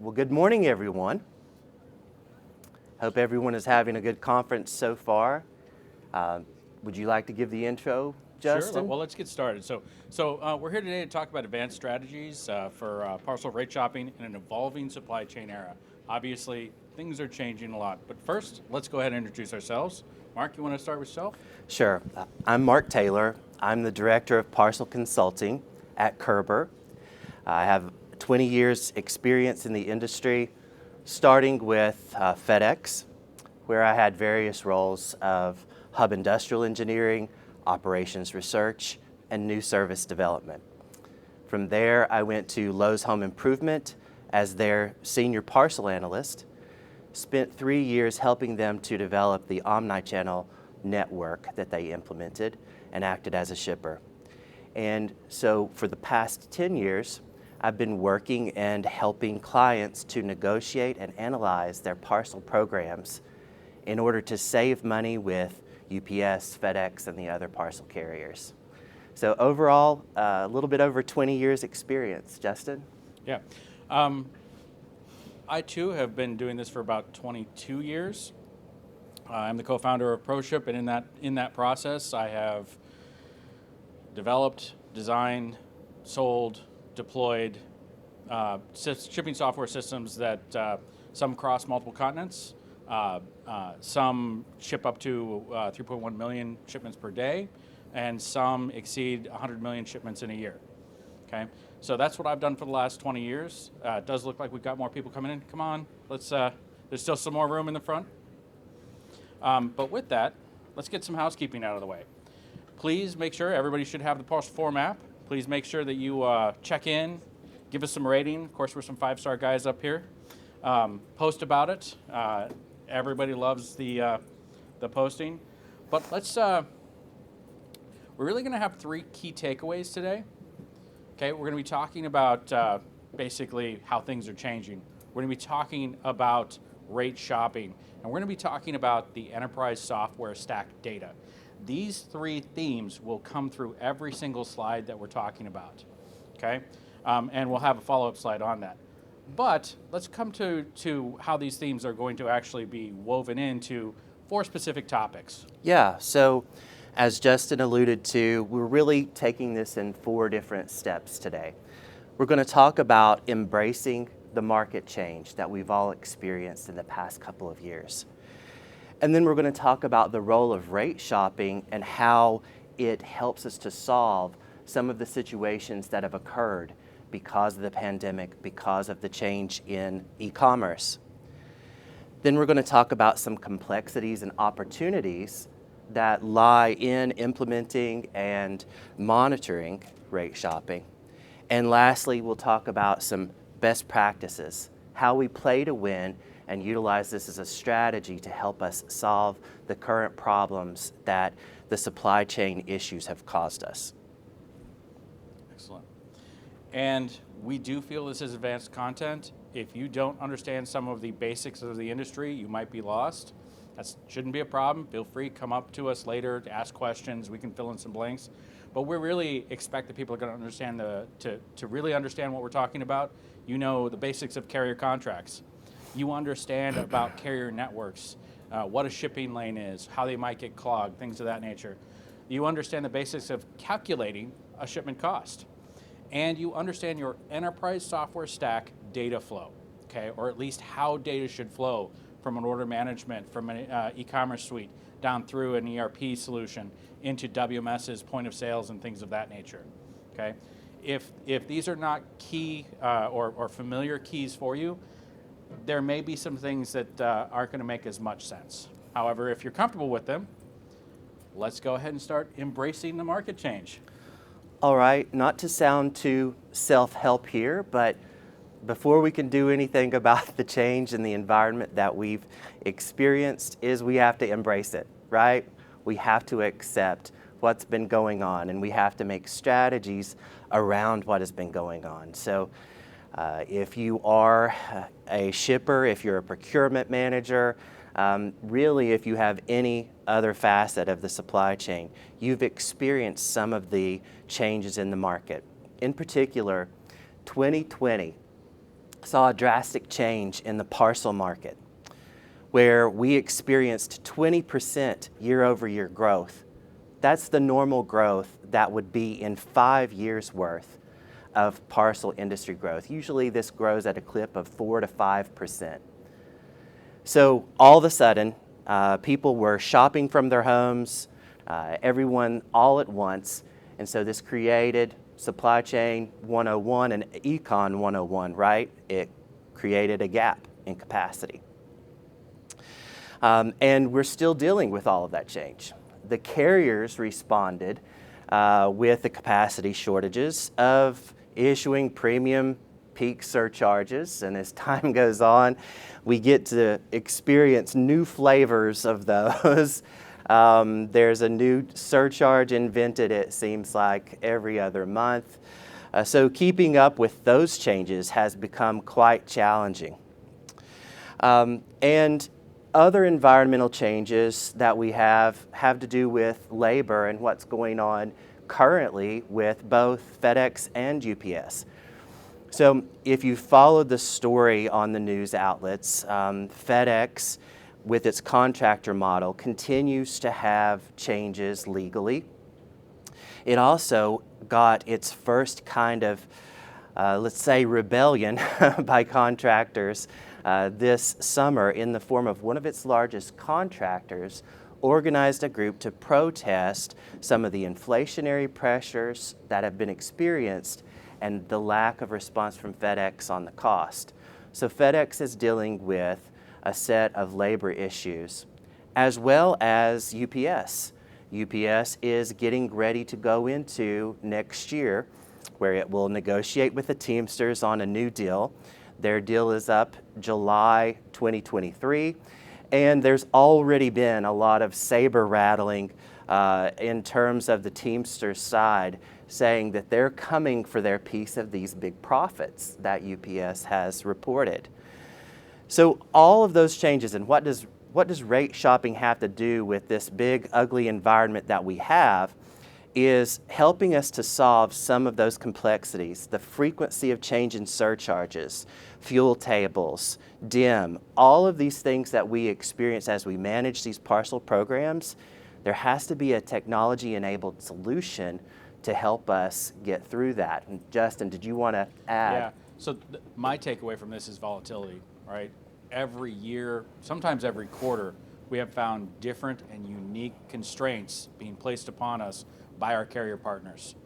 Well, good morning, everyone. Hope everyone is having a good conference so far. Would you like to give the intro, Sure. Justin? Well, let's get started. We're here today to talk about advanced strategies for parcel rate shopping in an evolving supply chain era. Obviously, things are changing a lot. But first, let's go ahead and introduce ourselves. Mark, you want to start with yourself? Sure. I'm Mark Taylor. I'm the Director of Parcel Consulting at Körber. I have 20 years experience in the industry, starting with FedEx, where I had various roles of hub industrial engineering, operations research, and new service development. From there, I went to Lowe's Home Improvement as their senior parcel analyst, spent 3 years helping them to develop the omni-channel network that they implemented, and acted as a shipper. And so for the past 10 years, I've been working and helping clients to negotiate and analyze their parcel programs in order to save money with UPS, FedEx, and the other parcel carriers. So overall, a little bit over 20 years experience. Justin? Yeah. I too have been doing this for about 22 years. I'm the co-founder of ProShip, and in that process, I have developed, designed, sold, deployed shipping software systems that some cross multiple continents, some ship up to 3.1 million shipments per day, and some exceed 100 million shipments in a year. Okay, so that's what I've done for the last 20 years. It does look like we've got more people coming in. Come on, let's. There's still some more room in the front. But with that, let's get some housekeeping out of the way. Please make sure everybody should have the Parcel Form app. Please make sure that you check in, give us some rating. Of course, we're some 5-star guys up here. Post about it. Everybody loves the posting. But let's. We're really going to have 3 key takeaways today. Okay, we're going to be talking about basically how things are changing. We're going to be talking about rate shopping, and we're going to be talking about the enterprise software stack data. These 3 themes will come through every single slide that we're talking about, okay? And we'll have a follow-up slide on that. But let's come to how these themes are going to actually be woven into 4 specific topics. Yeah, so as Justin alluded to, we're really taking this in 4 different steps today. We're going to talk about embracing the market change that we've all experienced in the past couple of years. And then we're going to talk about the role of rate shopping and how it helps us to solve some of the situations that have occurred because of the pandemic, because of the change in e-commerce. Then we're going to talk about some complexities and opportunities that lie in implementing and monitoring rate shopping. And lastly, we'll talk about some best practices, how we play to win and utilize this as a strategy to help us solve the current problems that the supply chain issues have caused us. Excellent. And we do feel this is advanced content. If you don't understand some of the basics of the industry, you might be lost. That shouldn't be a problem. Feel free, come up to us later to ask questions. We can fill in some blanks. But we really expect that people are going to understand to really understand what we're talking about. You know the basics of carrier contracts. You understand about carrier networks, what a shipping lane is, how they might get clogged, things of that nature. You understand the basics of calculating a shipment cost. And you understand your enterprise software stack data flow, okay, or at least how data should flow from an order management, from an e-commerce suite, down through an ERP solution, into WMS's point of sales and things of that nature, okay? If these are not key or familiar keys for you, there may be some things that aren't going to make as much sense. However, if you're comfortable with them, let's go ahead and start embracing the market change. All right, not to sound too self-help here, but before we can do anything about the change in the environment that we've experienced is we have to embrace it, right? We have to accept what's been going on, and we have to make strategies around what has been going on. So if you are a shipper, if you're a procurement manager, really if you have any other facet of the supply chain, you've experienced some of the changes in the market. In particular, 2020 saw a drastic change in the parcel market, where we experienced 20% year-over-year growth. That's the normal growth that would be in 5 years worth of parcel industry growth. Usually this grows at a clip of 4 to 5%. So all of a sudden, people were shopping from their homes, everyone all at once, and so this created Supply Chain 101 and Econ 101, right? It created a gap in capacity. And we're still dealing with all of that change. The carriers responded with the capacity shortages of issuing premium peak surcharges, and as time goes on, we get to experience new flavors of those. There's a new surcharge invented, it seems like, every other month. So keeping up with those changes has become quite challenging. And other environmental changes that we have to do with labor and what's going on currently with both FedEx and UPS. So if you followed the story on the news outlets, FedEx, with its contractor model, continues to have changes legally. It also got its first kind of, let's say, rebellion by contractors this summer in the form of one of its largest contractors organized a group to protest some of the inflationary pressures that have been experienced and the lack of response from FedEx on the cost. So FedEx is dealing with a set of labor issues, as well as UPS. UPS is getting ready to go into next year, where it will negotiate with the Teamsters on a new deal. Their deal is up July 2023, and there's already been a lot of saber rattling in terms of the Teamsters side, saying that they're coming for their piece of these big profits that UPS has reported. So all of those changes, and what does rate shopping have to do with this big, ugly environment that we have, is helping us to solve some of those complexities, the frequency of change in surcharges, fuel tables, DIM, all of these things that we experience as we manage these parcel programs. There has to be a technology-enabled solution to help us get through that. And Justin, did you want to add? Yeah, so my takeaway from this is volatility, right? Every year, sometimes every quarter, we have found different and unique constraints being placed upon us by our carrier partners.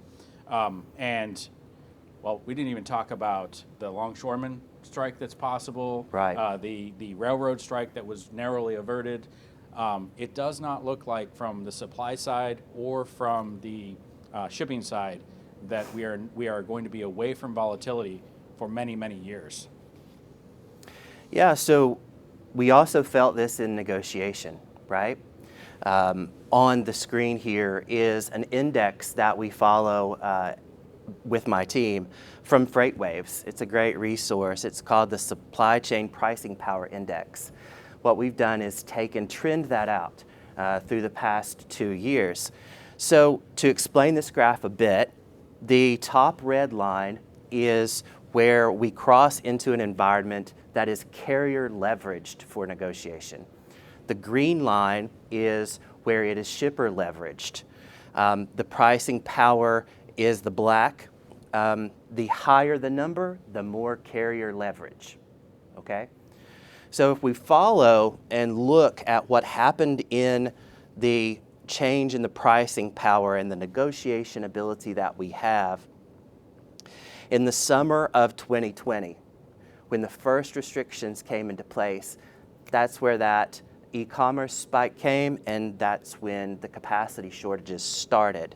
And, well, we didn't even talk about the longshoreman strike that's possible, right. The railroad strike that was narrowly averted. It does not look like from the supply side or from the shipping side that we are going to be away from volatility for many, many years. Yeah, so we also felt this in negotiation, right? On the screen here is an index that we follow with my team from FreightWaves. It's a great resource. It's called the Supply Chain Pricing Power Index. What we've done is trend that out through the past 2 years. So to explain this graph a bit, the top red line is where we cross into an environment that is carrier leveraged for negotiation. The green line is where it is shipper leveraged. The pricing power is the black. The higher the number, the more carrier leverage, okay? So if we follow and look at what happened in the change in the pricing power and the negotiation ability that we have, in the summer of 2020, when the first restrictions came into place, that's where that e-commerce spike came, and that's when the capacity shortages started.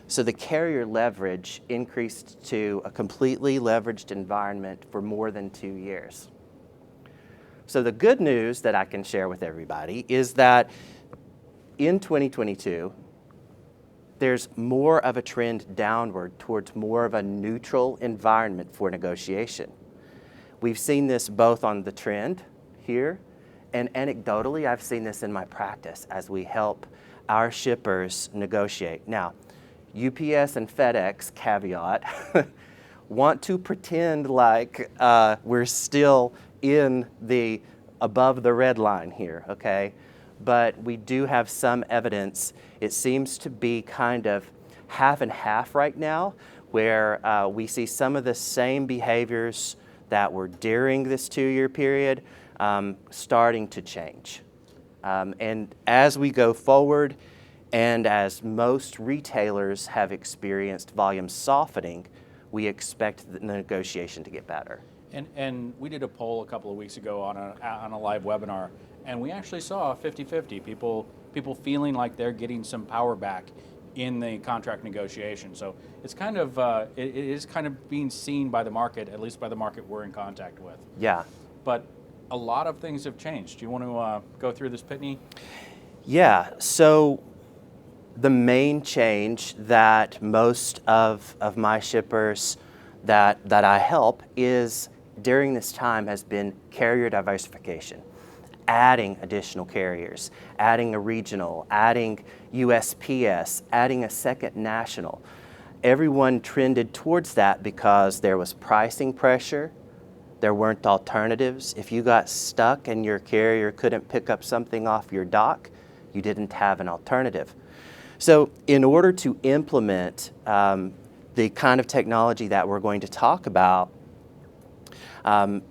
So the carrier leverage increased to a completely leveraged environment for more than 2 years. So the good news that I can share with everybody is that in 2022, there's more of a trend downward towards more of a neutral environment for negotiation. We've seen this both on the trend here, and anecdotally, I've seen this in my practice as we help our shippers negotiate. Now, UPS and FedEx, caveat, want to pretend like we're still in the above the red line here, okay? But we do have some evidence. It seems to be kind of half and half right now, where we see some of the same behaviors that were during this 2-year period starting to change. And as we go forward, and as most retailers have experienced volume softening, we expect the negotiation to get better. And we did a poll a couple of weeks ago on a live webinar, and we actually saw 50-50 people feeling like they're getting some power back in the contract negotiation. So it's kind of it is kind of being seen by the market, at least by the market we're in contact with. Yeah. But a lot of things have changed. Do you want to go through this, Pitney? Yeah. So the main change that most of my shippers that I help is during this time has been carrier diversification, adding additional carriers, adding a regional, adding USPS, adding a second national. Everyone trended towards that because there was pricing pressure, there weren't alternatives. If you got stuck and your carrier couldn't pick up something off your dock, you didn't have an alternative. So in order to implement the kind of technology that we're going to talk about,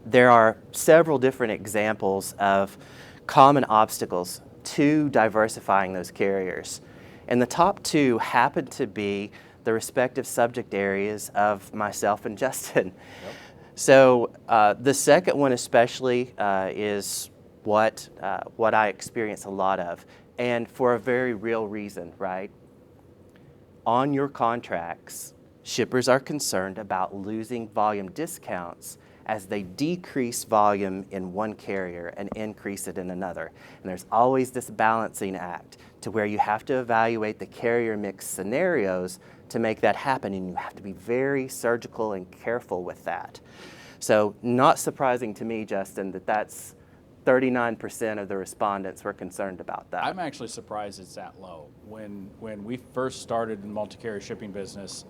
there are several different examples of common obstacles to diversifying those carriers. And the top two happen to be the respective subject areas of myself and Justin. Yep. So the second one especially is what I experience a lot of, and for a very real reason, right? On your contracts, shippers are concerned about losing volume discounts as they decrease volume in one carrier and increase it in another. And there's always this balancing act to where you have to evaluate the carrier mix scenarios to make that happen, and you have to be very surgical and careful with that. So not surprising to me, Justin, that's 39% of the respondents were concerned about that. I'm actually surprised it's that low. When we first started in multi-carrier shipping business,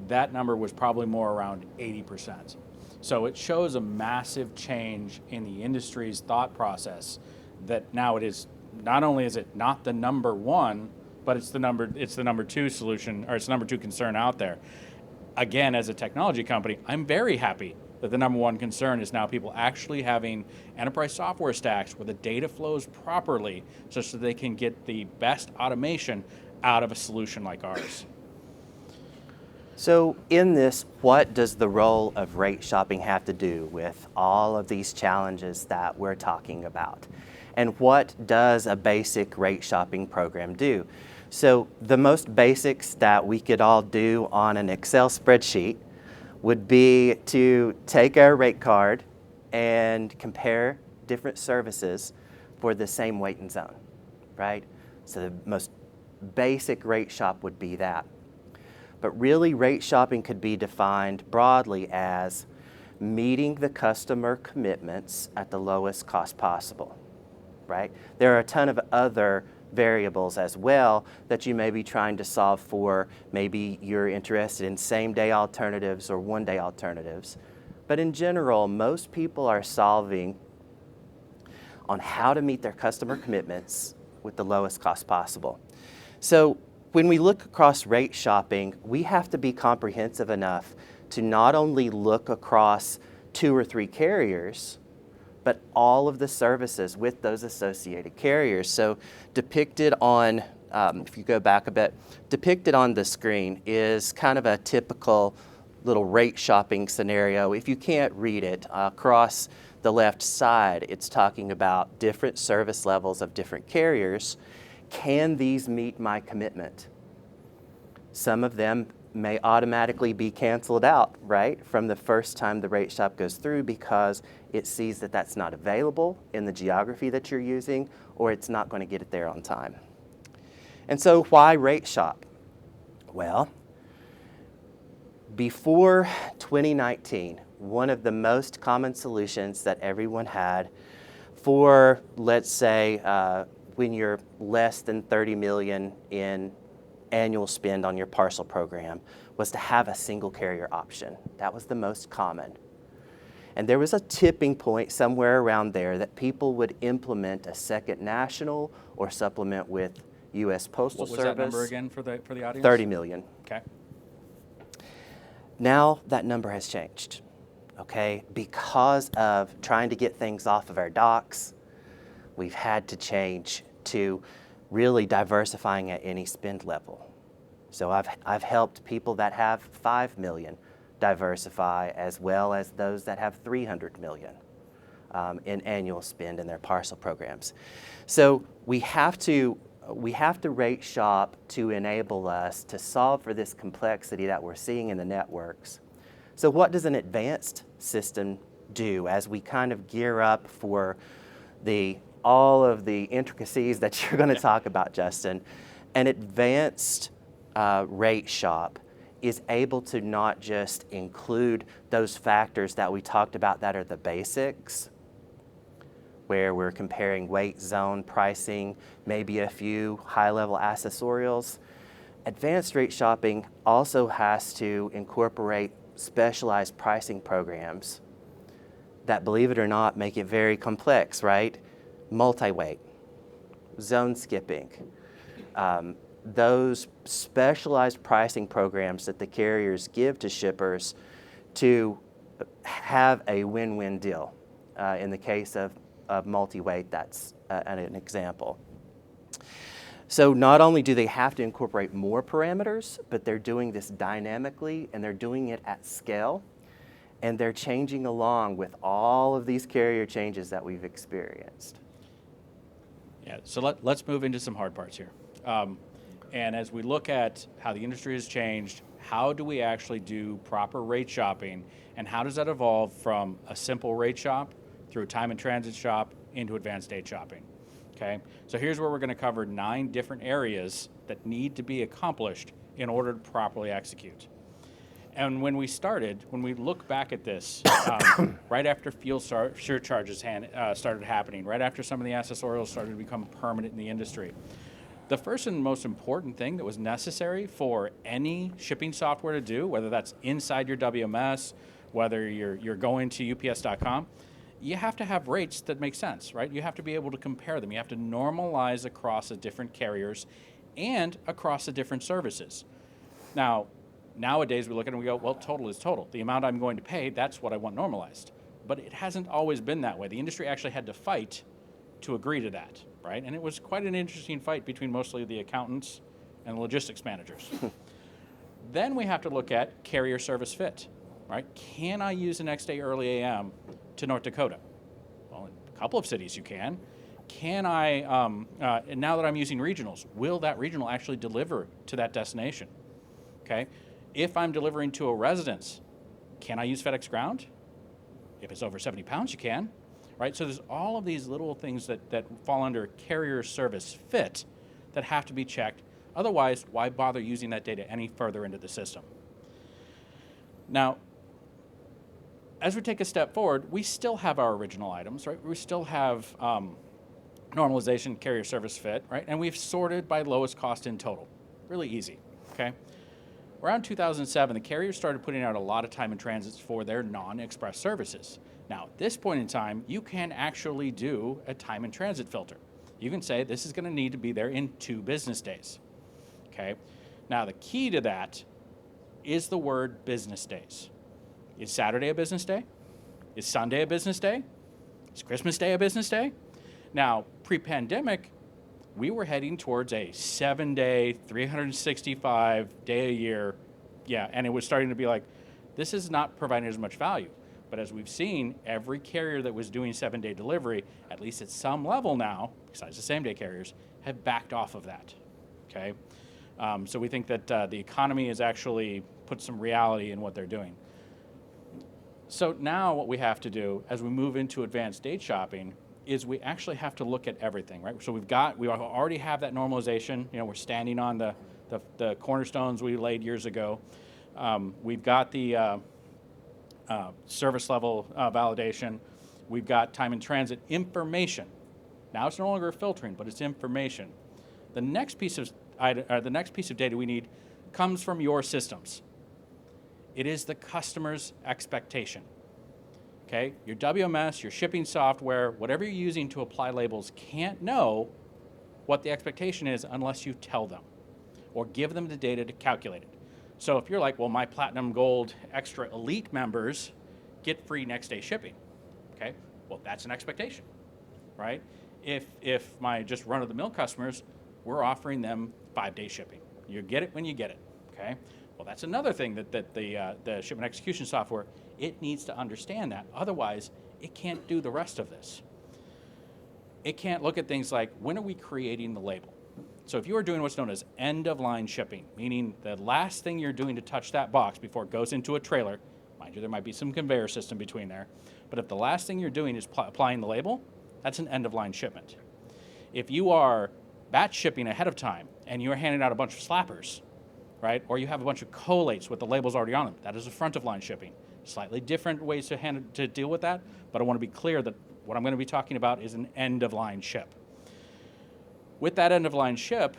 that number was probably more around 80%. So it shows a massive change in the industry's thought process, that now it is, not only is it not the number one, but it's the number two solution, or it's the number two concern out there. Again, as a technology company, I'm very happy that the number one concern is now people actually having enterprise software stacks where the data flows properly such that they can get the best automation out of a solution like ours. So in this, what does the role of rate shopping have to do with all of these challenges that we're talking about? And what does a basic rate shopping program do? So the most basics that we could all do on an Excel spreadsheet would be to take our rate card and compare different services for the same weight and zone, right? So the most basic rate shop would be that. But really, rate shopping could be defined broadly as meeting the customer commitments at the lowest cost possible, right? There are a ton of other variables as well that you may be trying to solve for. Maybe you're interested in same-day alternatives or one-day alternatives. But in general, most people are solving on how to meet their customer commitments with the lowest cost possible. So when we look across rate shopping, we have to be comprehensive enough to not only look across 2 or 3 carriers, but all of the services with those associated carriers. So depicted on, if you go back a bit, depicted on the screen is kind of a typical little rate shopping scenario. If you can't read it, across the left side, it's talking about different service levels of different carriers. Can these meet my commitment? Some of them may automatically be canceled out, right, from the first time the rate shop goes through because it sees that that's not available in the geography that you're using, or it's not going to get it there on time. And so why rate shop? Well, before 2019, one of the most common solutions that everyone had for, let's say, when you're less than 30 million in annual spend on your parcel program was to have a single carrier option. That was the most common. And there was a tipping point somewhere around there that people would implement a second national or supplement with U.S. Postal What was Service. that number again for the audience? 30 million. Okay. Now that number has changed, okay? Because of trying to get things off of our docks, we've had to change to really diversifying at any spend level. So I've helped people that have 5 million diversify, as well as those that have 300 million in annual spend in their parcel programs. So we have to rate shop to enable us to solve for this complexity that we're seeing in the networks. So what does an advanced system do as we kind of gear up for all of the intricacies that you're going to talk about, Justin? An advanced rate shop is able to not just include those factors that we talked about that are the basics, where we're comparing weight, zone, pricing, maybe a few high-level accessorials. Advanced rate shopping also has to incorporate specialized pricing programs that, believe it or not, make it very complex, right? Multi-weight, zone skipping, those specialized pricing programs that the carriers give to shippers to have a win-win deal. In the case of multi-weight, that's an example. So not only do they have to incorporate more parameters, but they're doing this dynamically, and they're doing it at scale, and they're changing along with all of these carrier changes that we've experienced. Yeah, so let's move into some hard parts here. And as we look at how the industry has changed, how do we actually do proper rate shopping, and how does that evolve from a simple rate shop through a time and transit shop into advanced date shopping? Okay, so here's where we're going to cover 9 different areas that need to be accomplished in order to properly execute. And when we look back at this, right after fuel surcharges started happening, right after some of the accessorials started to become permanent in the industry, the first and most important thing that was necessary for any shipping software to do, whether that's inside your WMS, whether you're going to ups.com, you have to have rates that make sense, right? You have to be able to compare them. You have to normalize across the different carriers and across the different services. Now, nowadays we look at it and we go, well, total is total. The amount I'm going to pay, that's what I want normalized. But it hasn't always been that way. The industry actually had to fight to agree to that, right? And it was quite an interesting fight between mostly the accountants and the logistics managers. Then we have to look at carrier service fit, right? Can I use the next day early AM to North Dakota? Well, in a couple of cities you can. Can I, and now that I'm using regionals, will that regional actually deliver to that destination? Okay. If I'm delivering to a residence, can I use FedEx Ground? If it's over 70 pounds, you can, right? So there's all of these little things that fall under carrier service fit that have to be checked. Otherwise, why bother using that data any further into the system? Now, as we take a step forward, we still have our original items, right? We still have normalization, carrier service fit, right? And we've sorted by lowest cost in total. Really easy, okay? Around 2007, the carriers started putting out a lot of time and transits for their non-express services. Now, at this point in time, you can actually do a time and transit filter. You can say this is going to need to be there in 2 business days, okay? Now, the key to that is the word business days. Is Saturday a business day? Is Sunday a business day? Is Christmas Day a business day? Now, pre-pandemic, we were heading towards a 7-day, 365-day a year, and it was starting to be like, this is not providing as much value. But as we've seen, every carrier that was doing 7-day delivery, at least at some level now, besides the same-day carriers, have backed off of that, okay? So we think that the economy has actually put some reality in what they're doing. So now what we have to do as we move into advanced date shopping is we actually have to look at everything, right? So we already have that normalization. You know, we're standing on the cornerstones we laid years ago. We've got the service level validation. We've got time in transit information. Now it's no longer filtering, but it's information. The next piece the next piece of data we need comes from your systems. It is the customer's expectation. Okay? Your WMS, your shipping software, whatever you're using to apply labels can't know what the expectation is unless you tell them or give them the data to calculate it. So if you're like, well, my Platinum Gold Extra Elite members get free next day shipping, okay? Well, that's an expectation, right? If my just run-of-the-mill customers, we're offering them 5-day shipping. You get it when you get it, okay? Well, that's another thing that the shipment execution software, it needs to understand that. Otherwise, it can't do the rest of this. It can't look at things like, when are we creating the label? So if you are doing what's known as end-of-line shipping, meaning the last thing you're doing to touch that box before it goes into a trailer, mind you, there might be some conveyor system between there, but if the last thing you're doing is applying the label, that's an end-of-line shipment. If you are batch shipping ahead of time and you're handing out a bunch of slappers, right, or you have a bunch of collates with the labels already on them, that is a front-of-line shipping. Slightly different ways to deal with that, but I want to be clear that what I'm going to be talking about is an end-of-line ship. With that end-of-line ship,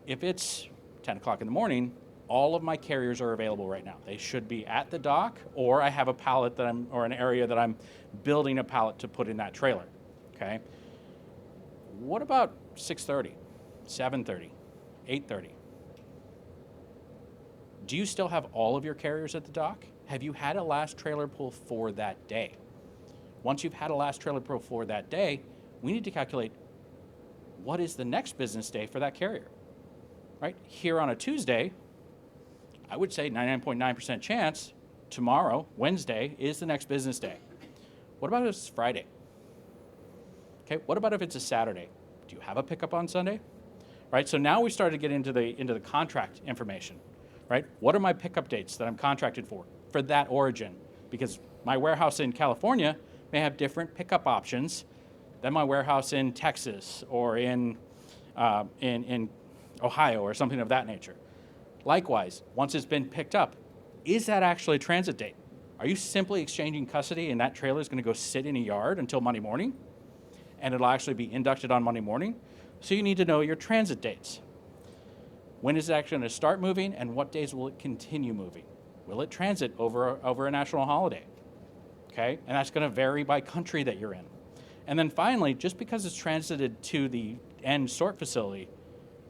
if it's 10 o'clock in the morning, all of my carriers are available right now. They should be at the dock, or I have a pallet or an area that I'm building a pallet to put in that trailer, okay? What about 6:30, 7:30, 8:30? Do you still have all of your carriers at the dock? Have you had a last trailer pull for that day? Once you've had a last trailer pull for that day, we need to calculate what is the next business day for that carrier, right? Here on a Tuesday, I would say 99.9% chance tomorrow, Wednesday, is the next business day. What about if it's Friday? Okay, what about if it's a Saturday? Do you have a pickup on Sunday? Right, so now we start to get into the contract information, right? What are my pickup dates that I'm contracted for that origin? Because my warehouse in California may have different pickup options than my warehouse in Texas or in Ohio or something of that nature. Likewise, once it's been picked up, is that actually a transit date? Are you simply exchanging custody and that trailer is going to go sit in a yard until Monday morning? And it'll actually be inducted on Monday morning? So you need to know your transit dates. When is it actually going to start moving and what days will it continue moving? Will it transit over a national holiday? Okay, and that's going to vary by country that you're in. And then finally, just because it's transited to the end sort facility,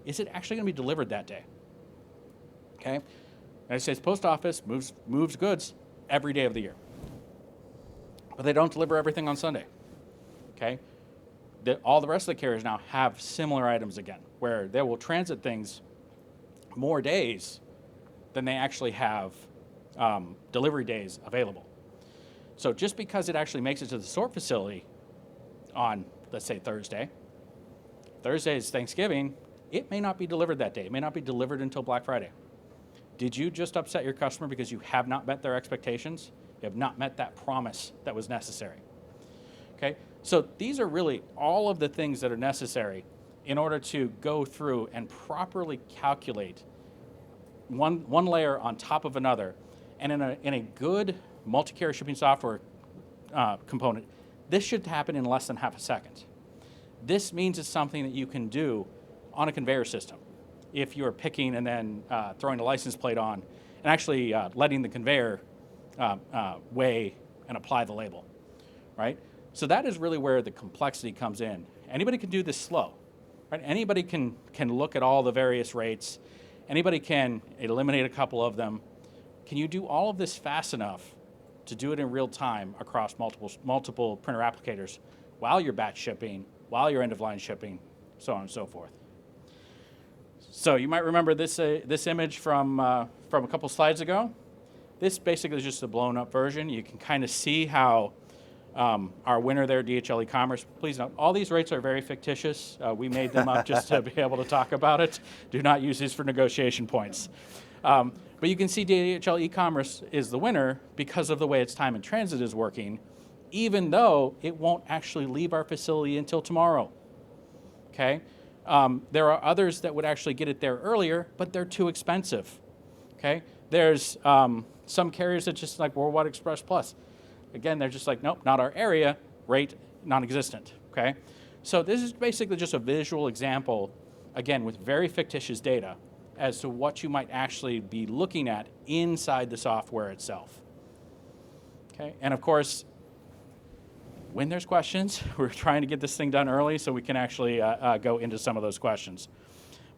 is it actually going to be delivered that day? Okay, United States Post Office moves goods every day of the year, but they don't deliver everything on Sunday. Okay, all the rest of the carriers now have similar items again, where they will transit things more days than they actually have delivery days available. So just because it actually makes it to the sort facility on, let's say, Thursday is Thanksgiving, it may not be delivered that day. It may not be delivered until Black Friday. Did you just upset your customer because you have not met their expectations? You have not met that promise that was necessary. Okay, so these are really all of the things that are necessary in order to go through and properly calculate one layer on top of another. And in a good multi-carrier shipping software component, this should happen in less than half a second. This means it's something that you can do on a conveyor system. If you're picking and then throwing a license plate on and actually letting the conveyor weigh and apply the label, right? So that is really where the complexity comes in. Anybody can do this slow, right? Anybody can look at all the various rates. Anybody can eliminate a couple of them. Can you do all of this fast enough to do it in real time across multiple printer applicators while you're batch shipping, while you're end-of-line shipping, so on and so forth? So you might remember this image from a couple slides ago. This basically is just a blown-up version. You can kind of see how our winner there, DHL e-commerce. Please note, all these rates are very fictitious. We made them up just to be able to talk about it. Do not use these for negotiation points. But you can see DHL e-commerce is the winner because of the way its time in transit is working, even though it won't actually leave our facility until tomorrow. Okay? There are others that would actually get it there earlier, but they're too expensive. Okay? There's some carriers that just like Worldwide Express Plus. Again, they're just like, nope, not our area, rate non-existent. Okay? So this is basically just a visual example again, with very fictitious data as to what you might actually be looking at inside the software itself. Okay, and of course, when there's questions, we're trying to get this thing done early so we can actually go into some of those questions.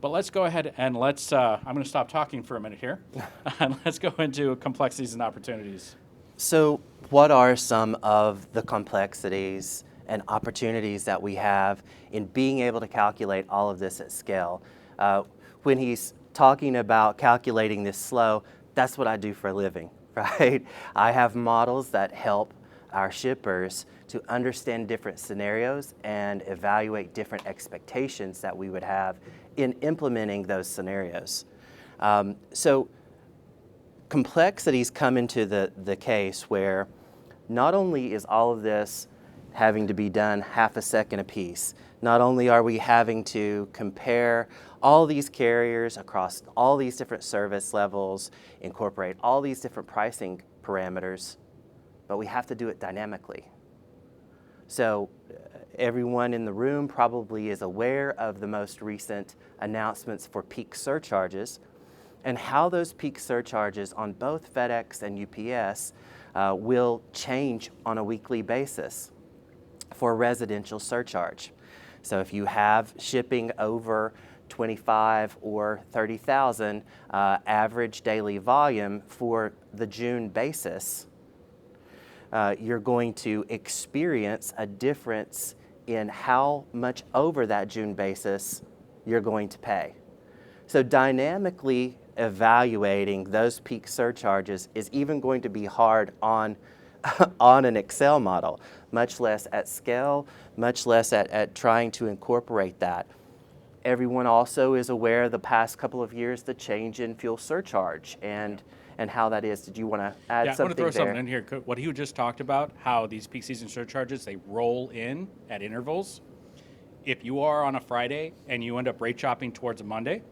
But let's go ahead and I'm going to stop talking for a minute here, and let's go into complexities and opportunities. So what are some of the complexities and opportunities that we have in being able to calculate all of this at scale? When he's talking about calculating this slow, that's what I do for a living, right? I have models that help our shippers to understand different scenarios and evaluate different expectations that we would have in implementing those scenarios. So complexities come into the case where not only is all of this having to be done half a second apiece, not only are we having to compare all these carriers across all these different service levels, incorporate all these different pricing parameters, but we have to do it dynamically. So everyone in the room probably is aware of the most recent announcements for peak surcharges and how those peak surcharges on both FedEx and UPS will change on a weekly basis for residential surcharge. So if you have shipping over 25 or 30,000 average daily volume for the June basis, you're going to experience a difference in how much over that June basis you're going to pay. So dynamically evaluating those peak surcharges is even going to be hard on, on an Excel model, much less at scale, much less at trying to incorporate that. Everyone also is aware the past couple of years the change in fuel surcharge and how that is. Did you want to add something there? I want to throw something in here. What he just talked about, how these peak season surcharges, they roll in at intervals. If you are on a Friday and you end up rate shopping towards a Monday,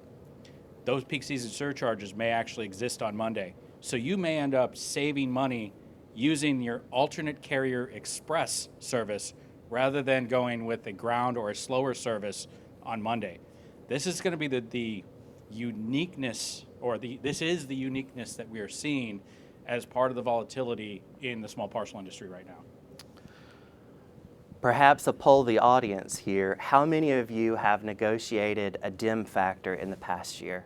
those peak season surcharges may actually exist on Monday. So you may end up saving money using your alternate carrier express service rather than going with a ground or a slower service on Monday. This is going to be the uniqueness, or this is the uniqueness that we are seeing as part of the volatility in the small parcel industry right now. Perhaps a poll the audience here. How many of you have negotiated a dim factor in the past year?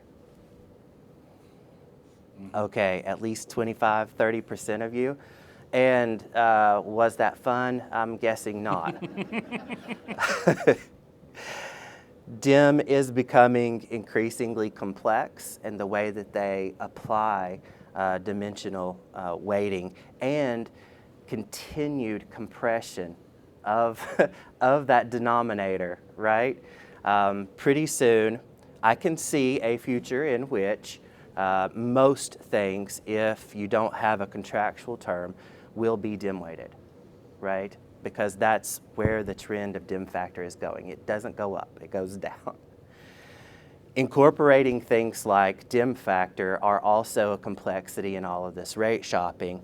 Okay, at least 25, 30% of you. And was that fun? I'm guessing not. DIM is becoming increasingly complex in the way that they apply dimensional weighting and continued compression of, of that denominator, right? Pretty soon, I can see a future in which most things, if you don't have a contractual term, will be dim weighted, right? Because that's where the trend of dim factor is going. It doesn't go up, it goes down. Incorporating things like dim factor are also a complexity in all of this rate shopping.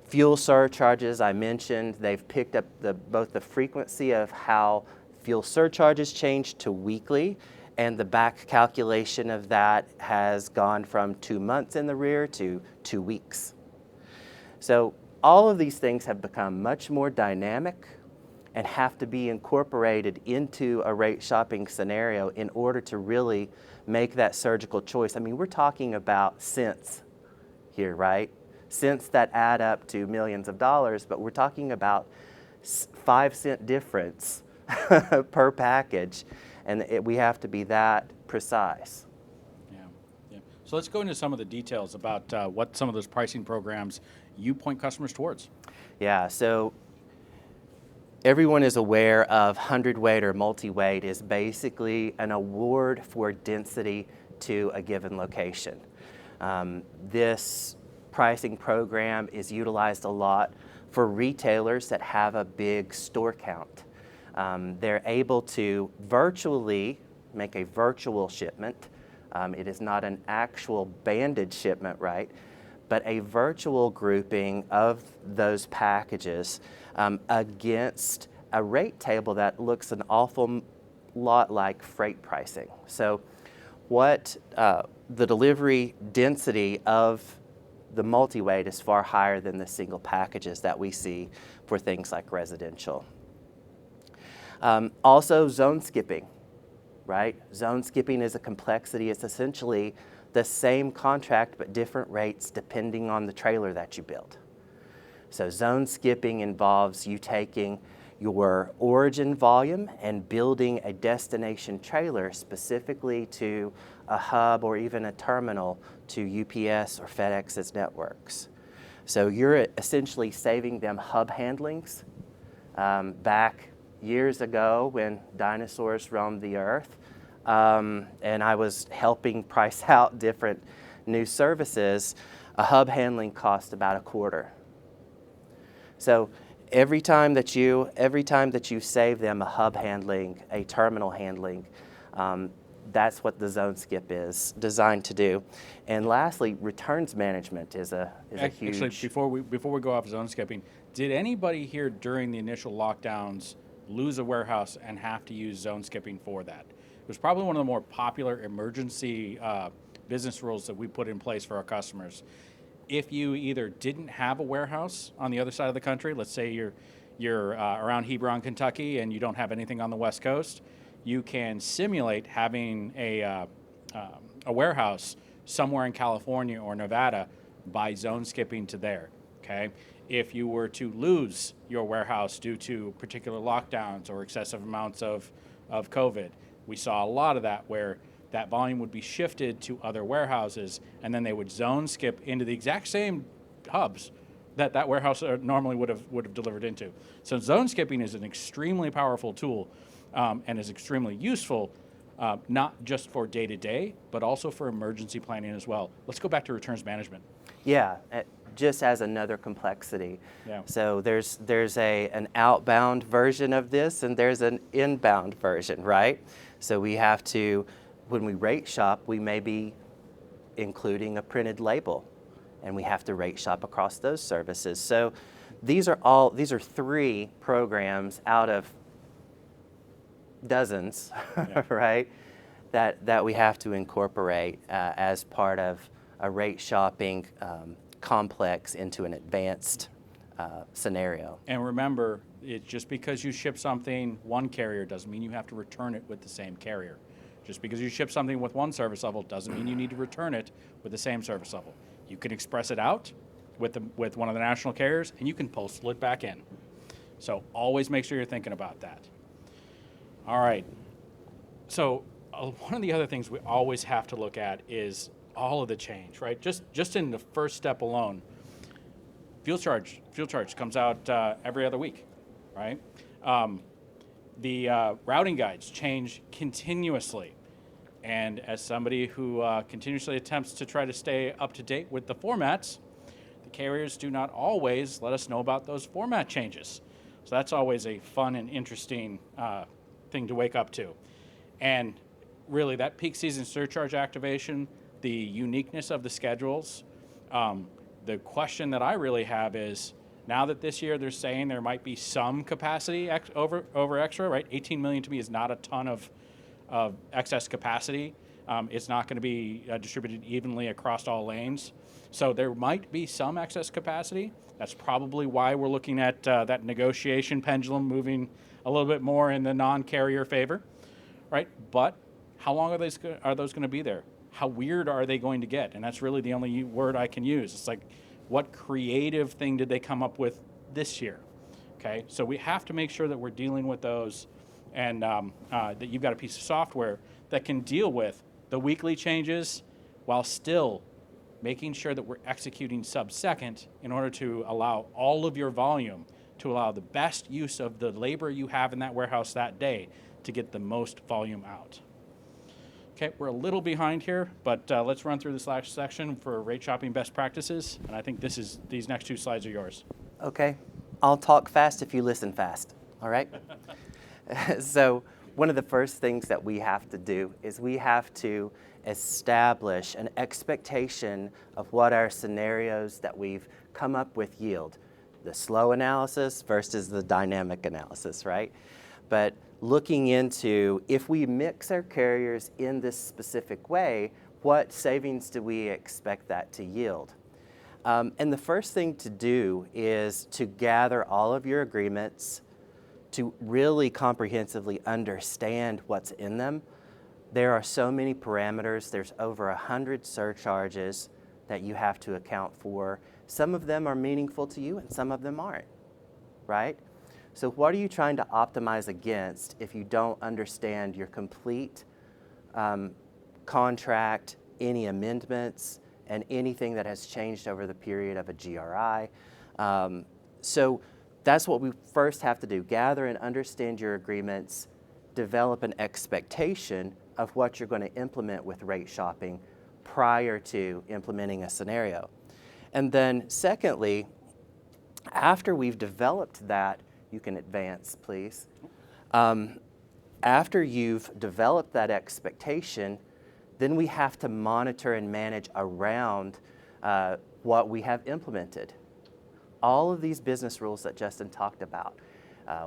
Fuel surcharges, I mentioned, they've picked up both the frequency of how fuel surcharges change to weekly, and the back calculation of that has gone from 2 months in the rear to 2 weeks. So all of these things have become much more dynamic and have to be incorporated into a rate shopping scenario in order to really make that surgical choice. I mean, we're talking about cents here, right? Cents that add up to millions of dollars, but we're talking about 5-cent difference per package, and we have to be that precise. Yeah. So let's go into some of the details about what some of those pricing programs you point customers towards. Yeah, so everyone is aware of hundredweight or multi-weight is basically an award for density to a given location. This pricing program is utilized a lot for retailers that have a big store count. They're able to virtually make a virtual shipment. It is not an actual banded shipment, right? But a virtual grouping of those packages against a rate table that looks an awful lot like freight pricing. So what the delivery density of the multi-weight is far higher than the single packages that we see for things like residential. Also zone skipping, right? Zone skipping is a complexity. It's essentially the same contract but different rates depending on the trailer that you build. So zone skipping involves you taking your origin volume and building a destination trailer specifically to a hub or even a terminal to UPS or FedEx's networks. So you're essentially saving them hub handlings. Back years ago when dinosaurs roamed the earth, and I was helping price out different new services, a hub handling cost about a quarter. So every time that you save them a hub handling, a terminal handling, that's what the zone skip is designed to do. And lastly, returns management is a huge. Actually, before we go off zone skipping, did anybody here during the initial lockdowns lose a warehouse and have to use zone skipping for that? It was probably one of the more popular emergency business rules that we put in place for our customers. If you either didn't have a warehouse on the other side of the country, let's say you're around Hebron, Kentucky, and you don't have anything on the West Coast, you can simulate having a warehouse somewhere in California or Nevada by zone skipping to there. Okay, if you were to lose your warehouse due to particular lockdowns or excessive amounts of COVID, we saw a lot of that where that volume would be shifted to other warehouses, and then they would zone skip into the exact same hubs that warehouse normally would have delivered into. So zone skipping is an extremely powerful tool and is extremely useful, not just for day-to-day, but also for emergency planning as well. Let's go back to returns management. Yeah, just as another complexity. Yeah. So there's an outbound version of this and there's an inbound version, right? So we have to, when we rate shop, we may be including a printed label, and we have to rate shop across those services. So these are 3 programs out of dozens, Yeah. right? That we have to incorporate as part of a rate shopping complex into an advanced scenario. And remember, it's just because you ship something one carrier doesn't mean you have to return it with the same carrier. Just because you ship something with one service level doesn't mean you need to return it with the same service level. You can express it out with one of the national carriers, and you can postal it back in. So always make sure you're thinking about that. All right. So one of the other things we always have to look at is all of the change, right? Just in the first step alone, fuel charge comes out every other week, right? The routing guides change continuously. And as somebody who continuously attempts to try to stay up to date with the formats, the carriers do not always let us know about those format changes. So that's always a fun and interesting thing to wake up to. And really, that peak season surcharge activation, the uniqueness of the schedules, the question that I really have is, now that this year they're saying there might be some capacity over extra, right? 18 million to me is not a ton of excess capacity. It's not going to be distributed evenly across all lanes. So there might be some excess capacity. That's probably why we're looking at that negotiation pendulum moving a little bit more in the non-carrier favor, right? But how long are those going to be there? How weird are they going to get? And that's really the only word I can use. It's like, what creative thing did they come up with this year? Okay, so we have to make sure that we're dealing with those, and that you've got a piece of software that can deal with the weekly changes while still making sure that we're executing sub-second in order to allow all of your volume, to allow the best use of the labor you have in that warehouse that day to get the most volume out. Okay, we're a little behind here, but let's run through this last section for rate shopping best practices, and I think these next 2 slides are yours. Okay, I'll talk fast if you listen fast, all right? So one of the first things that we have to do is we have to establish an expectation of what our scenarios that we've come up with yield. The slow analysis versus the dynamic analysis, right? but looking into if we mix our carriers in this specific way, what savings do we expect that to yield? And the first thing to do is to gather all of your agreements, to really comprehensively understand what's in them. There are so many parameters. There's over 100 surcharges that you have to account for. Some of them are meaningful to you and some of them aren't, right? So what are you trying to optimize against if you don't understand your complete contract, any amendments, and anything that has changed over the period of a GRI? So that's what we first have to do. Gather and understand your agreements, develop an expectation of what you're going to implement with rate shopping prior to implementing a scenario. And then secondly, after we've developed that, you can advance, please. After you've developed that expectation, then we have to monitor and manage around what we have implemented. All of these business rules that Justin talked about,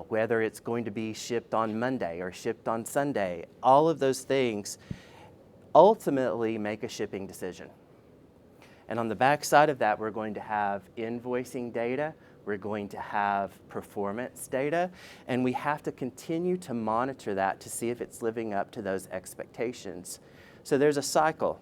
whether it's going to be shipped on Monday or shipped on Sunday, all of those things ultimately make a shipping decision. And on the back side of that, we're going to have invoicing data, we're going to have performance data, and we have to continue to monitor that to see if it's living up to those expectations. So there's a cycle.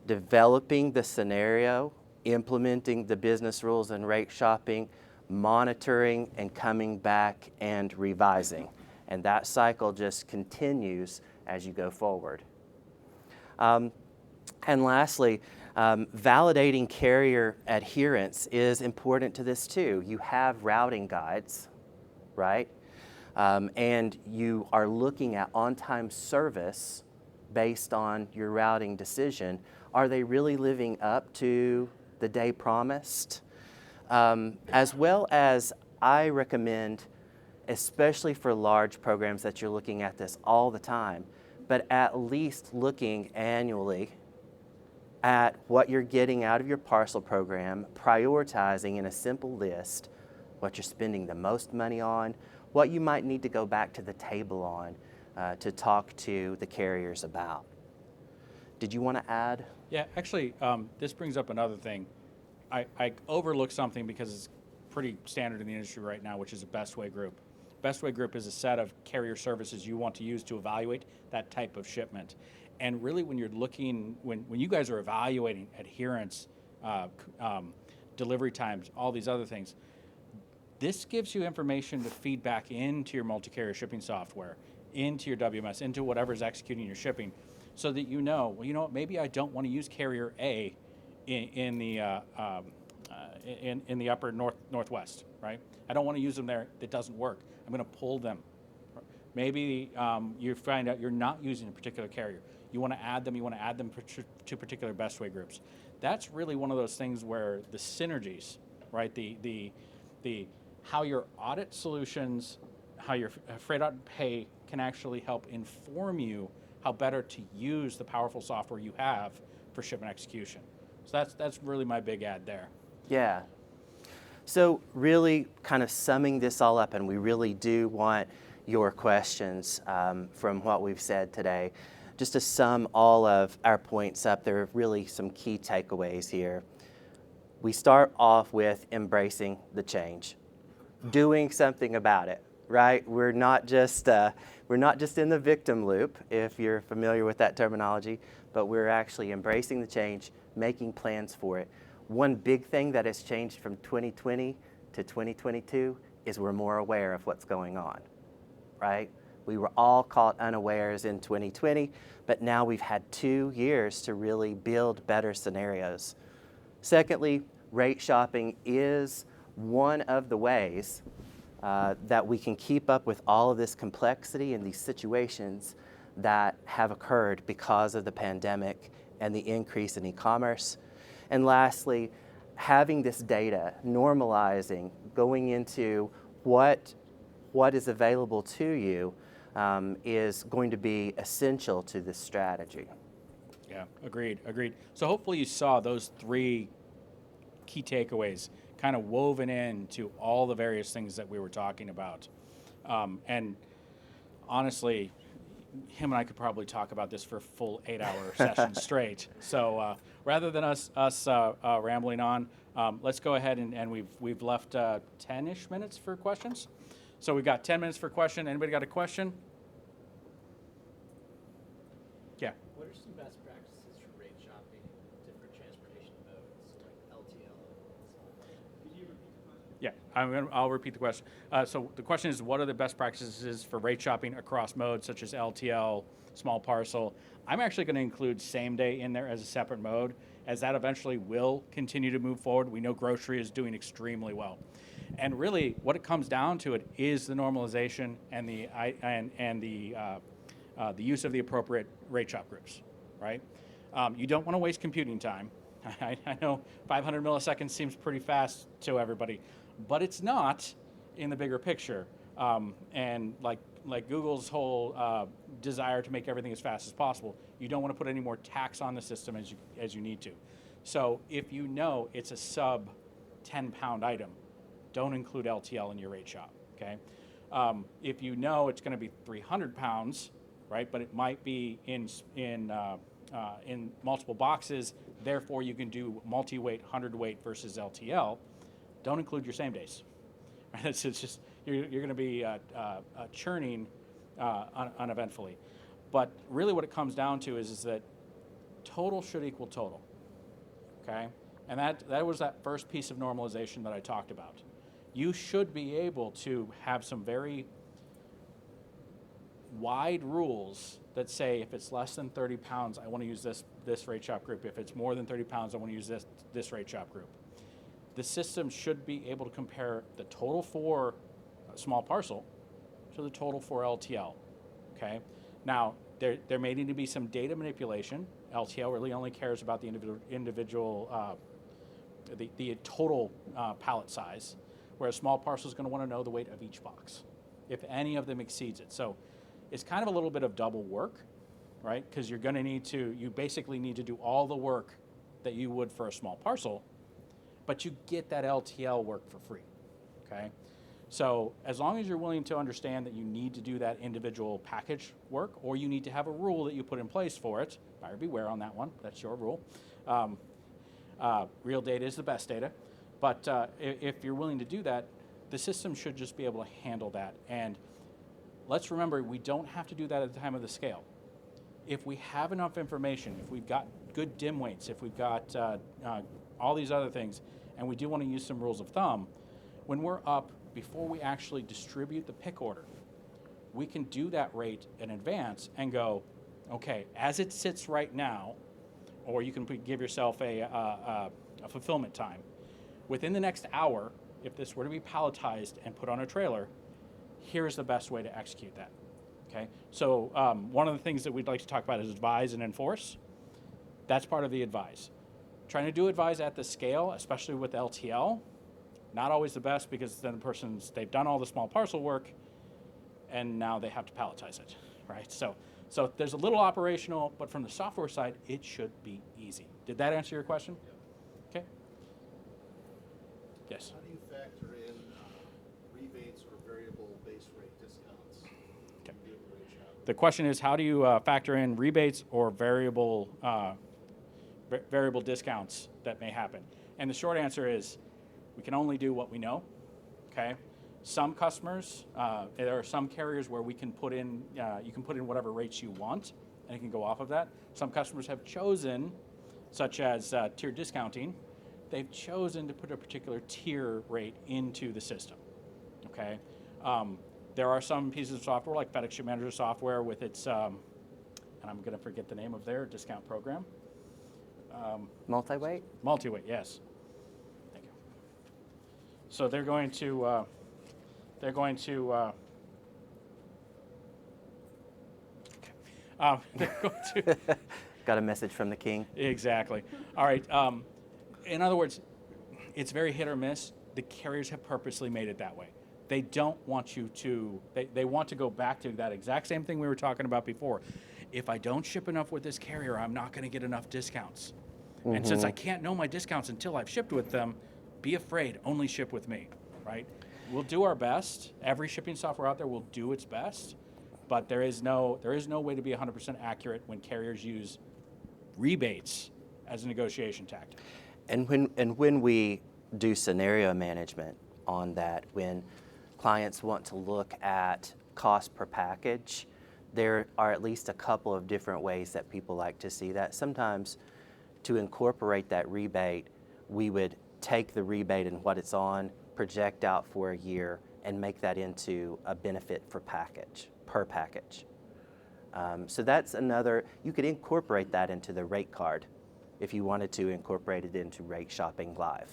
Developing the scenario, implementing the business rules and rate shopping, monitoring and coming back and revising. And that cycle just continues as you go forward. And lastly, validating carrier adherence is important to this too. You have routing guides, right? And you are looking at on-time service based on your routing decision. Are they really living up to the day promised? As well as I recommend, especially for large programs that you're looking at this all the time, but at least looking annually at what you're getting out of your parcel program, prioritizing in a simple list what you're spending the most money on, what you might need to go back to the table on to talk to the carriers about. Did you want to add? Yeah, actually, this brings up another thing. I overlook something because it's pretty standard in the industry right now, which is a best way group. Best way group is a set of carrier services you want to use to evaluate that type of shipment. And really when you're looking, when you guys are evaluating adherence, delivery times, all these other things, this gives you information to feed back into your multi-carrier shipping software, into your WMS, into whatever's executing your shipping, so that you know, well, you know what, maybe I don't want to use carrier A in the upper northwest, right? I don't want to use them there. It doesn't work. I'm going to pull them. Maybe you find out you're not using a particular carrier. You want to add them. You want to add them to particular best way groups. That's really one of those things where the synergies, right? The how your audit solutions, how your freight out and pay can actually help inform you how better to use the powerful software you have for shipment execution. So that's really my big add there. Yeah. So really kind of summing this all up, and we really do want your questions from what we've said today. Just to sum all of our points up, there are really some key takeaways here. We start off with embracing the change, doing something about it, right? We're not just in the victim loop, if you're familiar with that terminology, but we're actually embracing the change, making plans for it. One big thing that has changed from 2020 to 2022 is we're more aware of what's going on, right? We were all caught unawares in 2020, but now we've had 2 years to really build better scenarios. Secondly, rate shopping is one of the ways that we can keep up with all of this complexity and these situations that have occurred because of the pandemic and the increase in e-commerce. And lastly, having this data, normalizing, going into what is available to you is going to be essential to this strategy. Yeah, agreed. So hopefully you saw those 3 key takeaways kind of woven into all the various things that we were talking about. And honestly, him and I could probably talk about this for a full 8-hour session straight. So rather than us rambling on, let's go ahead and we've left 10-ish minutes for questions. So we've got 10 minutes for question. Anybody got a question? Yeah. What are some best practices for rate shopping in different transportation modes, so like LTL? Could you repeat the question? Yeah, I'll repeat the question. So the question is, what are the best practices for rate shopping across modes such as LTL, small parcel? I'm actually going to include same day in there as a separate mode, as that eventually will continue to move forward. We know grocery is doing extremely well. And really, what it comes down to it is the normalization and the use of the appropriate rate shop groups, right? You don't want to waste computing time. I know 500 milliseconds seems pretty fast to everybody, but it's not in the bigger picture. And like Google's whole desire to make everything as fast as possible, you don't want to put any more tax on the system as you need to. So if you know it's a sub 10-pound item, don't include LTL in your rate shop, okay? If you know it's going to be 300 pounds, right, but it might be in multiple boxes, therefore you can do multi-weight, 100-weight versus LTL, don't include your same days. It's just, you're going to be churning uneventfully. But really what it comes down to is that total should equal total, okay? And that was that first piece of normalization that I talked about. You should be able to have some very wide rules that say if it's less than 30 pounds, I want to use this rate shop group. If it's more than 30 pounds, I want to use this rate shop group. The system should be able to compare the total for a small parcel to the total for LTL, okay? Now, there may need to be some data manipulation. LTL really only cares about the individual the total pallet size, whereas small parcel is going to want to know the weight of each box, if any of them exceeds it. So it's kind of a little bit of double work, right? Because you're going to you basically need to do all the work that you would for a small parcel, but you get that LTL work for free, okay? So as long as you're willing to understand that you need to do that individual package work, or you need to have a rule that you put in place for it, buyer beware on that one, that's your rule. Real data is the best data, but if you're willing to do that, the system should just be able to handle that. And let's remember, we don't have to do that at the time of the scale. If we have enough information, if we've got good dim weights, if we've got all these other things, and we do want to use some rules of thumb, when we're up, before we actually distribute the pick order, we can do that rate in advance and go, okay, as it sits right now, or you can give yourself a fulfillment time. Within the next hour, if this were to be palletized and put on a trailer, here's the best way to execute that, okay? So one of the things that we'd like to talk about is advise and enforce. That's part of the advise. Trying to do advise at the scale, especially with LTL, not always the best, because then they've done all the small parcel work and now they have to palletize it, right? So there's a little operational, but from the software side, it should be easy. Did that answer your question? Okay. Yes. How do you factor in rebates or variable base rate discounts? Okay. In the rate shop? The question is, how do you factor in rebates or variable discounts that may happen? And the short answer is, we can only do what we know, okay? Some customers, there are some carriers where we can put in, you can put in whatever rates you want, and it can go off of that. Some customers have chosen, such as tier discounting, they've chosen to put a particular tier rate into the system, okay? There are some pieces of software, like FedEx Ship Manager software with its, and I'm gonna forget the name of their discount program. Multi-weight? Multi-weight, yes. Thank you. So they're going to Got a message from the king. Exactly. All right. In other words, it's very hit or miss. The carriers have purposely made it that way. They don't want you to, they want to go back to that exact same thing we were talking about before. If I don't ship enough with this carrier, I'm not going to get enough discounts. Mm-hmm. And since I can't know my discounts until I've shipped with them, be afraid, only ship with me, right? We'll do our best. Every shipping software out there will do its best, but there is no way to be 100% accurate when carriers use rebates as a negotiation tactic. And when we do scenario management on that, when clients want to look at cost per package, there are at least a couple of different ways that people like to see that. Sometimes to incorporate that rebate, we would take the rebate and what it's on, project out for a year, and make that into a benefit per package. So that's another, you could incorporate that into the rate card if you wanted to incorporate it into Rate Shopping Live.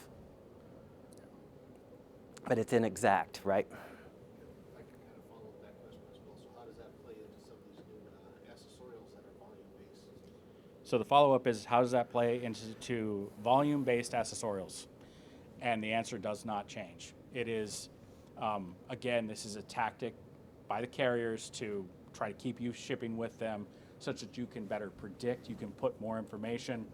But it's inexact, right? I can kind of follow up that question as well. So how does that play into some of these new accessorials that are volume-based? So the follow-up is, how does that play into volume-based accessorials? And the answer does not change. It is, again, this is a tactic by the carriers to try to keep you shipping with them such that you can better predict, you can put more information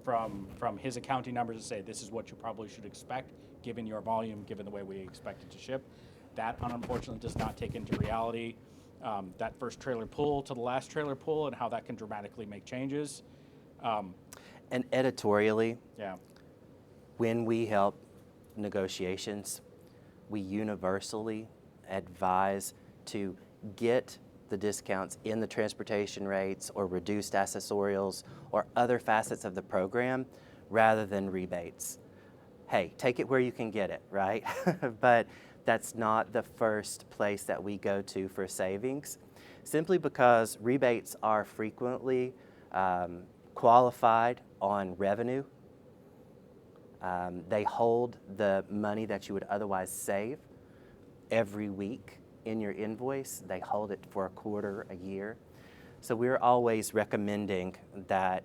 from his accounting numbers and say, this is what you probably should expect given your volume, given the way we expect it to ship. That, unfortunately, does not take into reality that first trailer pull to the last trailer pull and how that can dramatically make changes. And editorially, Yeah. when we help negotiations, we universally advise to get the discounts in the transportation rates or reduced accessorials or other facets of the program rather than rebates. Hey, take it where you can get it, right? But that's not the first place that we go to for savings, simply because rebates are frequently qualified on revenue. They hold the money that you would otherwise save every week in your invoice. They hold it for a quarter, a year. So we're always recommending that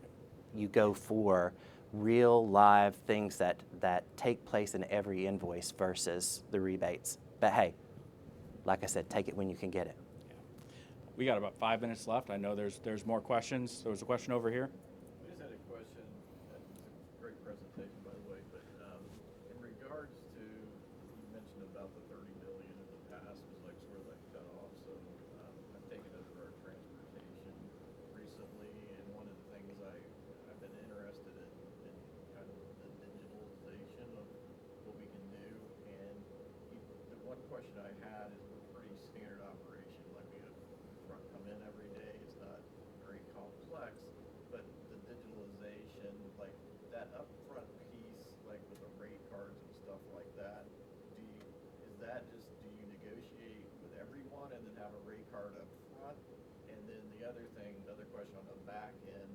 you go for real live things that take place in every invoice versus the rebates. But hey, like I said, take it when you can get it. Yeah. We got about 5 minutes left. I know there's more questions. There was a question over here. I just had a question. That was a great presentation, by the way. But in regards to, you mentioned about the 30 million in the past was like sort of like cut off. So I've taken over our transportation recently, and one of the things I've been interested in kind of the digitalization of what we can do. And the one question I had is we're pretty standard operation. Like we have truck come in every day. It's not very complex, but the digitalization, like that upfront piece, like with the rate cards and stuff like that, do you negotiate with everyone and then have a rate card up front? And then the other question on the back end,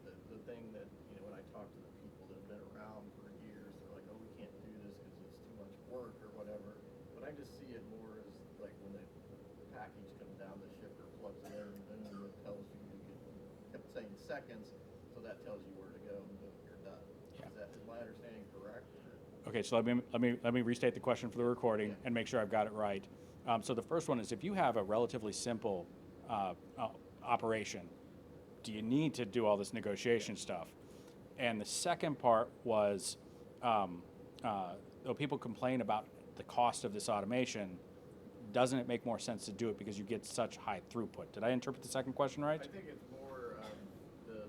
the thing that, when I talk to the people that have been around for years, they're like, oh, we can't do this because it's too much work or whatever. But I just see it more as like when the package comes down, the shipper plugs it in, and then it tells you, kept saying seconds, so that tells you where to go and boom, you're done. Yeah. Is my understanding correct? Okay, so let me restate the question for the recording and make sure I've got it right. So the first one is, if you have a relatively simple operation, do you need to do all this negotiation stuff? And the second part was, though people complain about the cost of this automation, doesn't it make more sense to do it because you get such high throughput? Did I interpret the second question right? I think it's more the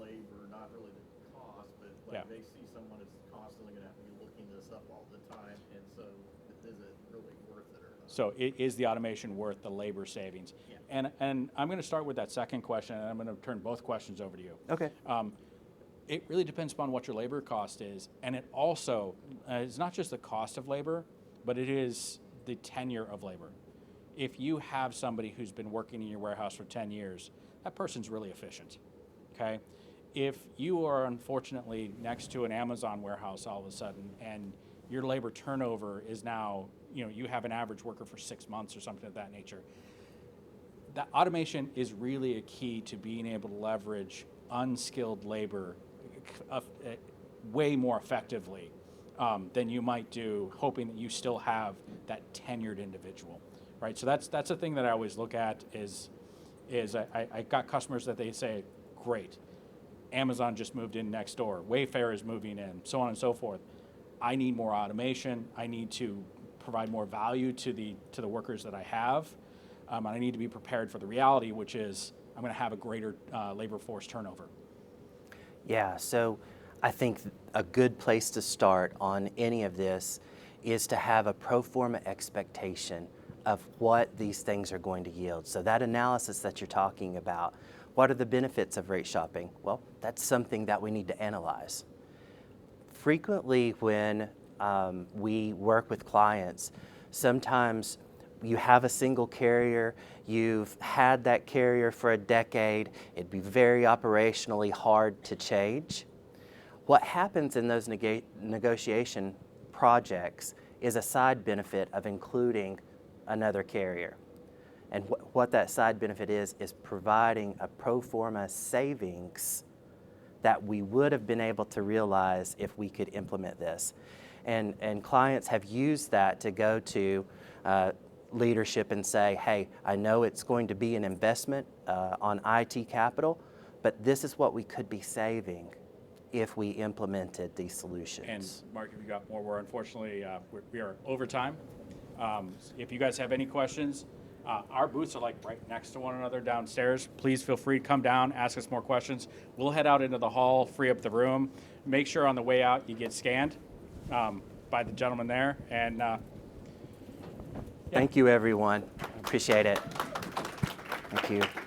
labor, not really the cost, but like they see someone is constantly going to have to be looking this up all the time, and so is it really worth it or not? So is the automation worth the labor savings? Yeah. And I'm going to start with that second question, and I'm going to turn both questions over to you. Okay. It really depends upon what your labor cost is, and it also it's not just the cost of labor, but it is the tenure of labor. If you have somebody who's been working in your warehouse for 10 years, that person's really efficient, okay? If you are unfortunately next to an Amazon warehouse all of a sudden, and your labor turnover is now, you have an average worker for 6 months or something of that nature, that automation is really a key to being able to leverage unskilled labor way more effectively than you might do hoping that you still have that tenured individual, right? So that's the thing that I always look at is I got customers that they say, great, Amazon just moved in next door, Wayfair is moving in, so on and so forth. I need more automation. I need to provide more value to the workers that I have, and I need to be prepared for the reality, which is I'm going to have a greater labor force turnover. Yeah, so I think a good place to start on any of this is to have a pro forma expectation of what these things are going to yield. So that analysis that you're talking about, what are the benefits of rate shopping? Well, that's something that we need to analyze. Frequently when we work with clients, sometimes you have a single carrier, you've had that carrier for a decade, it'd be very operationally hard to change. What happens in those negotiation projects is a side benefit of including another carrier. And what that side benefit is providing a pro forma savings that we would have been able to realize if we could implement this. And clients have used that to go to leadership and say, hey, I know it's going to be an investment on IT capital, but this is what we could be saving if we implemented these solutions. And Mark, if you got more, unfortunately, we are over time. If you guys have any questions, our booths are like right next to one another downstairs. Please feel free to come down, ask us more questions. We'll head out into the hall, free up the room. Make sure on the way out you get scanned by the gentleman there. And Thank you, everyone. Appreciate it. Thank you.